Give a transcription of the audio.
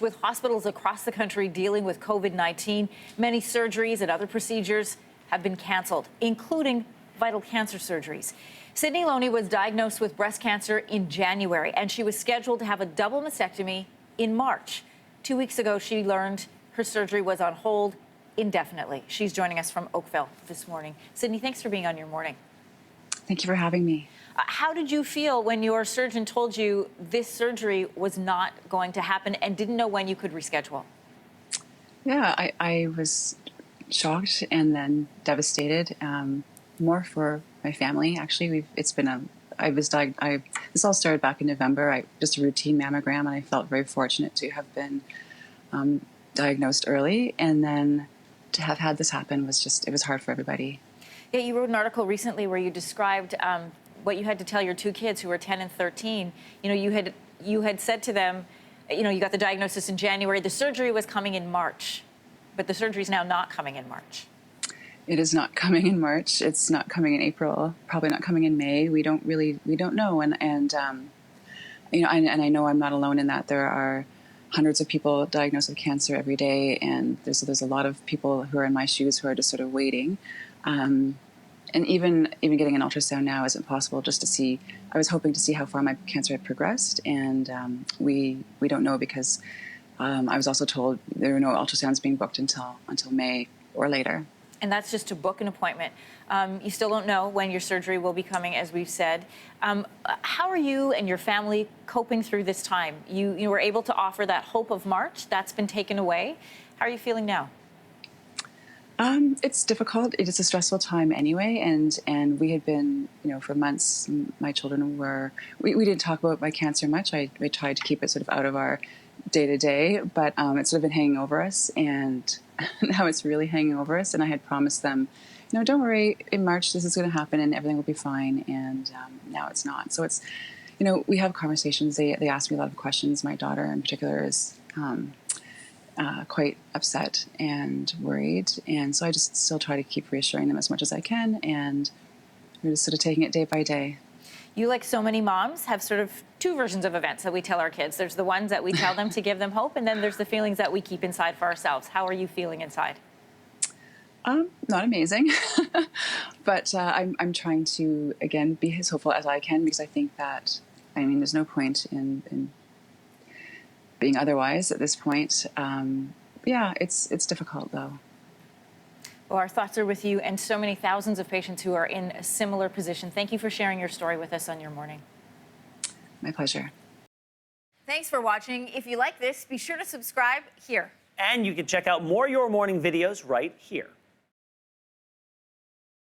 With hospitals across the country dealing with COVID-19, many surgeries and other procedures have been canceled, including vital cancer surgeries. Sydney Loney was diagnosed with breast cancer in January, and she was scheduled to have a double mastectomy in March. 2 weeks ago, she learned her surgery was on hold indefinitely. She's joining us from Oakville this morning. Sydney, thanks for being on Your Morning. Thank you for having me. How did you feel when your surgeon told you this surgery was not going to happen and didn't know when you could reschedule? Yeah, I was shocked and then devastated. More for my family, actually. This all started back in November. Just a routine mammogram, and I felt very fortunate to have been diagnosed early. And then to have had this happen it was hard for everybody. Yeah, you wrote an article recently where you described what you had to tell your two kids who were 10 and 13. You had said to them, you got the diagnosis in January. The surgery was coming in March, but the surgery is now not coming in March. It is not coming in March. It's not coming in April. Probably not coming in May. We don't know. And I know I'm not alone in that. There are hundreds of people diagnosed with cancer every day, and there's a lot of people who are in my shoes who are just sort of waiting. And even getting an ultrasound now isn't possible, just to see. I was hoping to see how far my cancer had progressed, and we don't know because I was also told there are no ultrasounds being booked until May or later. And that's just to book an appointment. You still don't know when your surgery will be coming, as we've said. How are you and your family coping through this time? You were able to offer that hope of March. That's been taken away. How are you feeling now? It's difficult. It is a stressful time anyway, and we had been, for months. My children we didn't talk about my cancer much. I tried to keep it sort of out of our day to day, but it's sort of been hanging over us, and now it's really hanging over us. And I had promised them, don't worry, in March this is going to happen and everything will be fine. And now it's not. So it's, we have conversations. They ask me a lot of questions. My daughter in particular is quite upset and worried, and so I just still try to keep reassuring them as much as I can, and we're just sort of taking it day by day. You, like so many moms, have sort of two versions of events that we tell our kids. There's the ones that we tell them to give them hope, and then there's the feelings that we keep inside for ourselves. How are you feeling inside? Not amazing, but I'm trying to, again, be as hopeful as I can, because I think that, there's no point in being otherwise at this point. Yeah, it's difficult though. Well, our thoughts are with you and so many thousands of patients who are in a similar position. Thank you for sharing your story with us on Your Morning. My pleasure. Thanks for watching. If you like this, be sure to subscribe here. And you can check out more Your Morning videos right here.